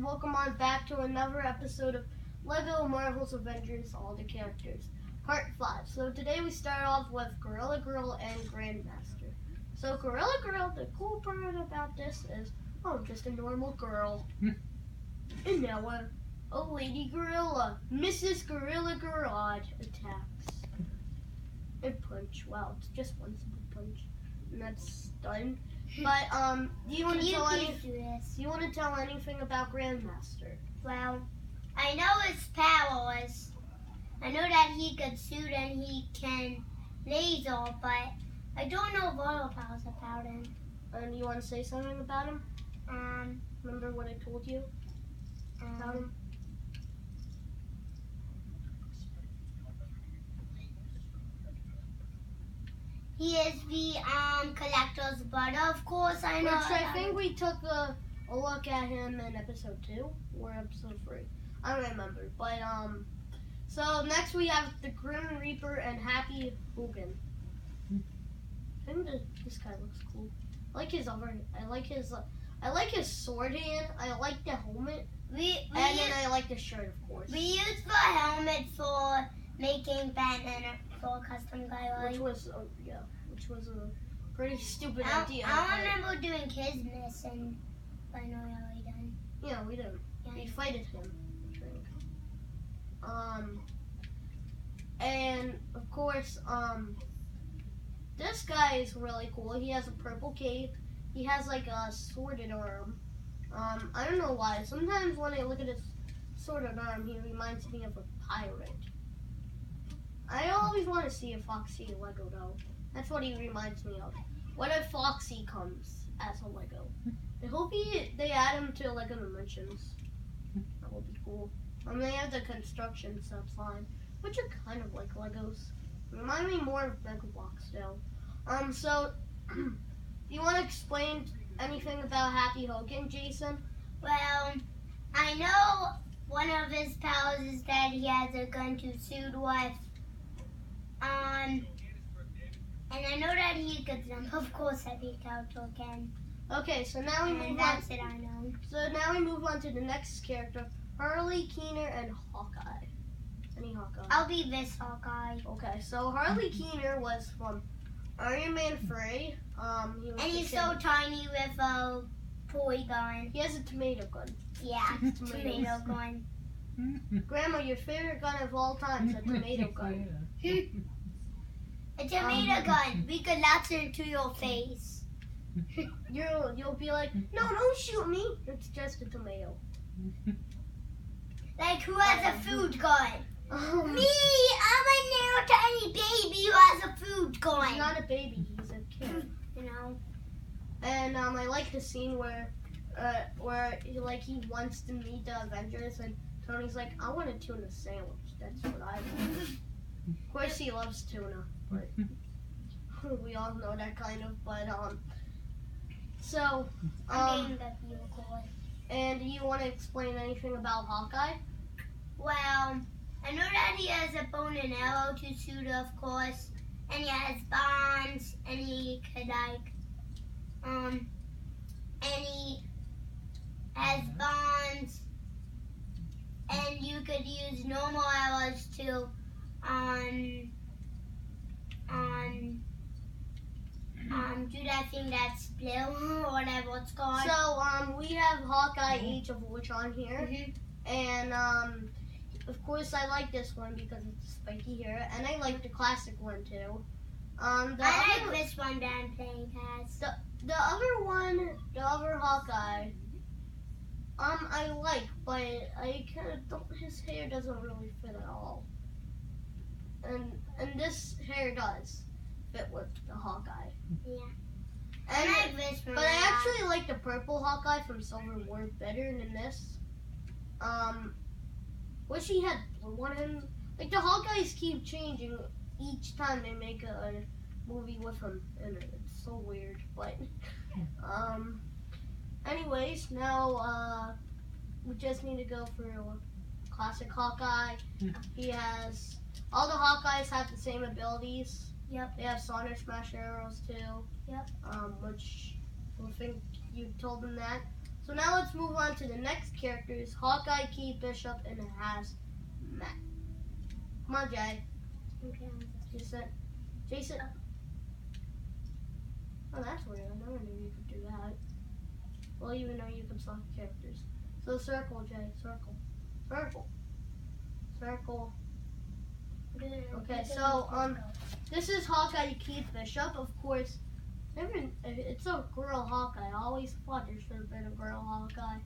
welcome on back to another episode of Lego Marvel's Avengers All the Characters, Part 5. So today we start off with Gorilla Girl and Grandmaster. So Gorilla Girl, the cool part about this is, just a normal girl. And now a lady gorilla, Mrs. Gorilla Garage, attacks. And punch. Wow, it's just one simple punch. And that's done. But do you want to tell anything about Grandmaster? Well, I know his powers. I know that he can shoot and he can laser, but I don't know other powers about him. And you want to say something about him? Remember what I told you about him? He is the collector's brother, of course. I know. Which I think we took a look at him in episode 2 or episode 3. I don't remember. But so next we have the Grim Reaper and Happy Hogan. I think this guy looks cool. I like his sword hand. I like the helmet. And then I like the shirt, of course. We used the helmet for making Batman for a custom guy. Which was a pretty stupid idea. I remember doing his missing, but I know we already done. Yeah, we did. Yeah. We fighted him. And of course, this guy is really cool. He has a purple cape. He has like a sworded arm. I don't know why. Sometimes when I look at his sworded arm, he reminds me of a pirate. I always want to see a Foxy Lego though. That's what he reminds me of. What if Foxy comes as a Lego? I hope they add him to Lego Dimensions. That would be cool. They have the construction stuff line, which are kind of like Legos. Remind me more of Mega Bloks though. So do you want to explain anything about Happy Hogan, Jason? Well, I know one of his powers is that he has a gun to shoot with. And I know that he could jump. Of course, every character can. Okay, so now we move on. That's it, I know. So now we move on to the next character, Harley Keener and Hawkeye. Any Hawkeye? I'll be this Hawkeye. Okay, so Harley Keener was from Iron Man 3. He's so tiny with a toy gun. He has a tomato gun. Yeah, tomato gun. Grandma, your favorite gun of all time is a tomato gun. A tomato gun. We could launch it into your face. You'll be like, no, don't shoot me. It's just a tomato. Like, who has a food gun? Me! I'm a little tiny baby who has a food gun. He's not a baby, he's a kid. You know? And I like the scene where he wants to meet the Avengers and Tony's like, I want a tuna sandwich. That's what I want. Of course he loves tuna, but we all know that kind of, but and do you want to explain anything about Hawkeye? Well, I know that he has a bow and arrow to shoot, of course, and he has bombs, and he could and he has bombs, and you could use normal arrows to do that thing that's blue or whatever it's called. So we have Hawkeye Age of Ultron here, and of course I like this one because it's a spiky hair, and I like the classic one too. I like this one that I'm playing as. The other Hawkeye, I like, but I kind of don't. His hair doesn't really fit at all, and this hair does fit with the Hawkeye. Yeah. And I like this one. But I actually like the purple Hawkeye from Civil War better than this. Wish he had blue on him. Like the Hawkeyes keep changing each time they make a movie with him in it. It's so weird, but anyways, now we just need to go for classic Hawkeye. He has all the Hawkeyes have the same abilities. Yep. They have Sonic Smash arrows too. Yep. Which I think you told them that. So now let's move on to the next characters: Hawkeye, Kate Bishop, and Hazmat. Come on, Jay. Okay. Jason. Oh, that's weird. I never knew you could do that. Well, even though you could select characters. So circle, Jay. Circle. Circle. Circle. Okay, so this is Hawkeye, Kate Bishop. Of course, it's a girl Hawkeye. I always thought there should have been a girl Hawkeye.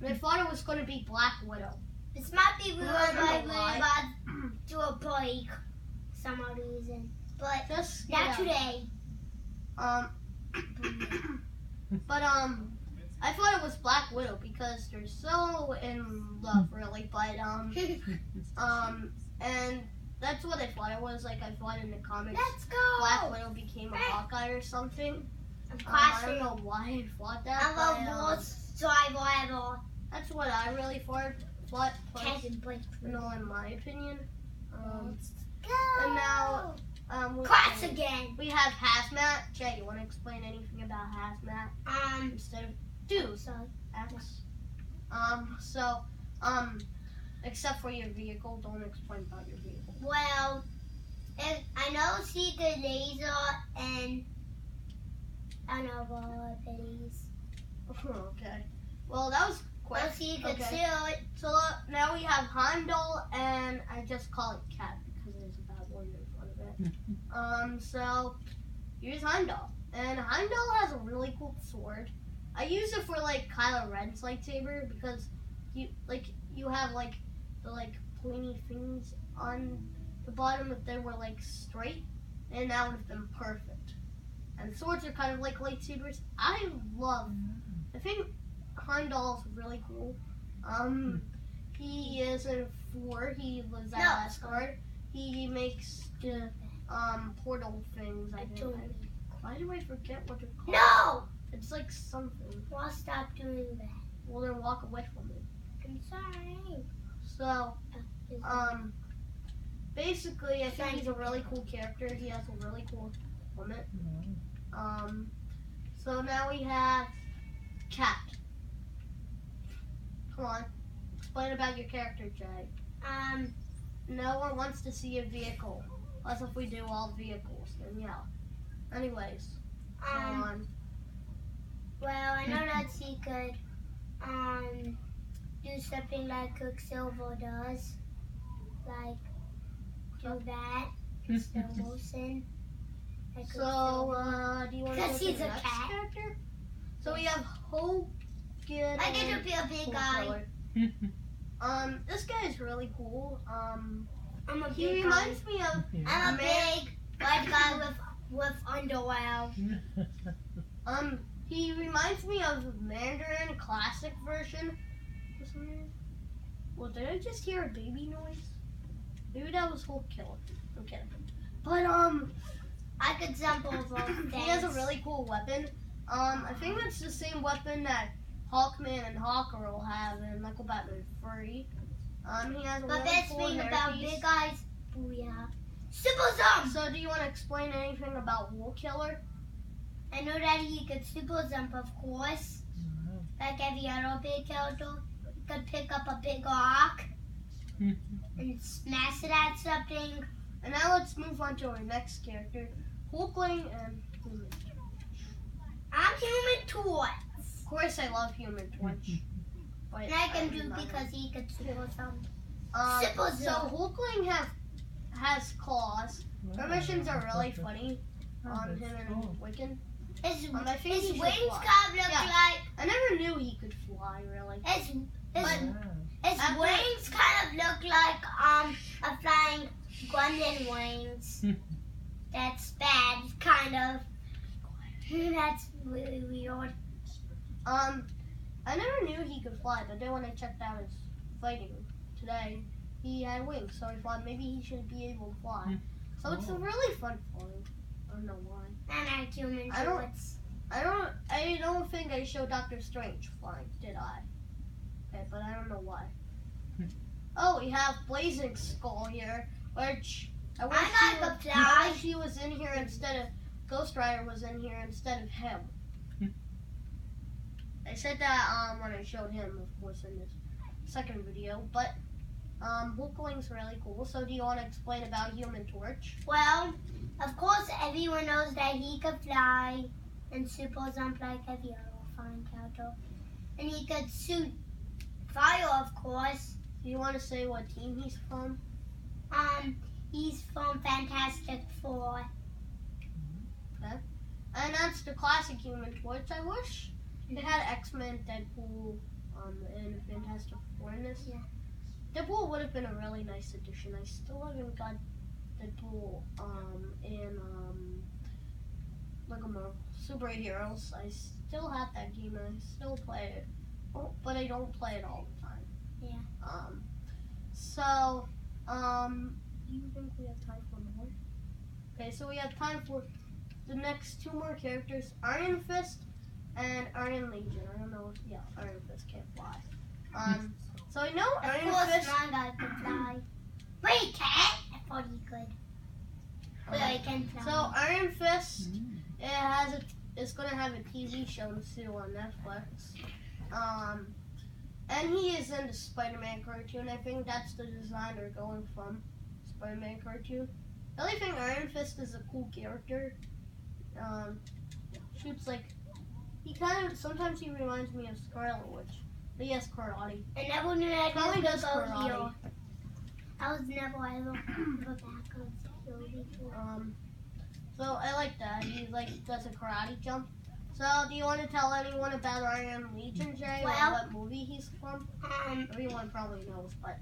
But I thought it was going to be Black Widow. This might be weird, I don't like know we're why. about to do a break for some odd reason. But Just not yeah. today. But I thought it was Black Widow because they're so in love, really. But and that's what I thought it was. Like I thought in the comics, Let's go. Black Widow became a Hawkeye or something. Of I course, don't know why I thought that. I love but, worst driver ever. that's what I really thought. Kevin Blake. No, in my opinion. Let's go. And now Cross again. we have Hazmat. Jay, you want to explain anything about Hazmat instead of dude? So X. Except for your vehicle, don't explain about your vehicle. well, I know see the laser and I know what it is. Okay. Well, that was quick. Well, see you can Okay. see it. So now we have Heimdall, and I just call it Cat because there's a bad word in front of it. So here's Heimdall, and Heimdall has a really cool sword. I use it for like Kylo Ren's lightsaber because you have like the pointy things on the bottom if they were like straight, and that would have been perfect. And swords are kind of like lightsabers. I think Heimdall's really cool. He is in 4. He lives at Asgard. He makes the portal things. I think. Why do I forget what they're called? No! It's like something. Well, stop doing that. Well, then walk away from it. I'm sorry. So, basically, I think he's a really cool character. He has a really cool helmet. So now we have Cat. Come on, explain about your character, Jay. No one wants to see a vehicle. Unless if we do all vehicles, then yeah. Anyways, go on. Well, I know that he could do something like Quicksilver does, like do that, slow motion. Like So, do you want to go Because to he's the a next cat. character? So we have Hogan. I get to be a big guy. This guy is really cool. I'm a He big guy. reminds me of I'm a big white guy with underwear. He reminds me of Mandarin classic version. Well, did I just hear a baby noise? Maybe that was Hulk Killer. I'm kidding. But I could jump over things. he has a really cool weapon. I think that's the same weapon that Hawkman and Hawker will have in Michael Batman 3. He has a But really best cool thing about hairpiece. big guys, booyah. Super jump! So, do you want to explain anything about Wool Killer? I know that he could super jump, of course. Like every other big character. He could pick up a big rock and smash it at something. And now let's move on to our next character, Hulkling and Human. I'm Human Torch. Of course, I love Human Torch. But And I can do don't know. because he could super jump. So Super jump. Hulkling has claws. Her missions are really funny. Him and Wiccan. His I think he wings should kind fly. of look Yeah. like I never knew he could fly, really. his After- wings kind of look like a flying Gremlin wings. That's bad, kind of. That's really weird. I never knew he could fly, but then when I checked out his fighting today, he had wings, so I thought maybe he should be able to fly. So it's a really fun flying. I don't know why. And I Human I don't- Torch. I don't think I showed Doctor Strange flying, did I? Okay, but I don't know why. Oh, we have Blazing Skull here, which I wish he was in here instead of Ghost Rider was in here instead of him. I said that when I showed him, of course, in this second video. But Hulkling's really cool. So do you want to explain about Human Torch? Well, of course, everyone knows that he could fly and super jump like a yellow fine character. And he could shoot fire, of course. Do you want to say what team he's from? He's from Fantastic Four. Okay. And that's the classic Human Torch. I wish it had X-Men, Deadpool, and Fantastic Four in this. Yeah. Deadpool would have been a really nice addition. I still haven't got Deadpool in Lego Marvel Superheroes. I still have that game and I still play it. Oh, but I don't play it all the time. Yeah. So, do you think we have time for more? Okay, so we have time for the next two more characters, Iron Fist and Iron Legion. I don't know if, Iron Fist can't fly. So I know Iron Of course, Fist. my guy could fly. Wait, he can't? I thought he could. But he can fly. So Iron Fist, it's gonna have a TV show too on Netflix. And he is in the Spider-Man cartoon. I think that's the designer going from Spider-Man cartoon. The only thing Iron Fist is a cool character. Shoots like sometimes he reminds me of Scarlet Witch. But he has karate. I never knew that Probably he does could go karate. here. I was never ever backwards here before. So I like that. He does a karate jump. So do you want to tell anyone about Iron Legion, Jay, or Well, what movie he's from? Everyone probably knows, but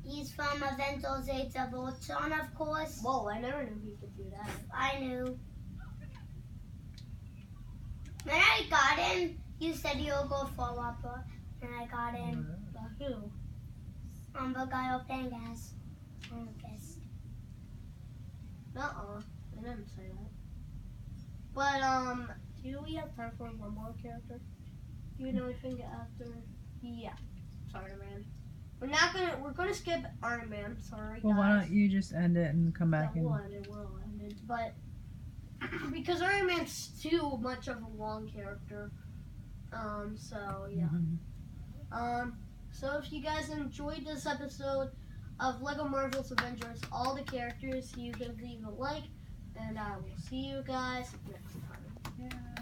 He's from Avengers Age of Ultron, of course. Whoa, I never knew he could do that. I knew. When I got him, you said you'll go follow up, and I got him. Who? The guy you're playing as. Iron Fist. Nuh-uh. I didn't say that. But, do we have time for one more character? Do you know anything after? Yeah. Spider-Man. We're gonna skip Iron Man, sorry guys. Well, why don't you just end it and come back It will end it. But, because Iron Man's too much of a long character. So, yeah. So if you guys enjoyed this episode of Lego Marvel's Avengers, all the characters, you can leave a like, and I will see you guys next time. Yeah.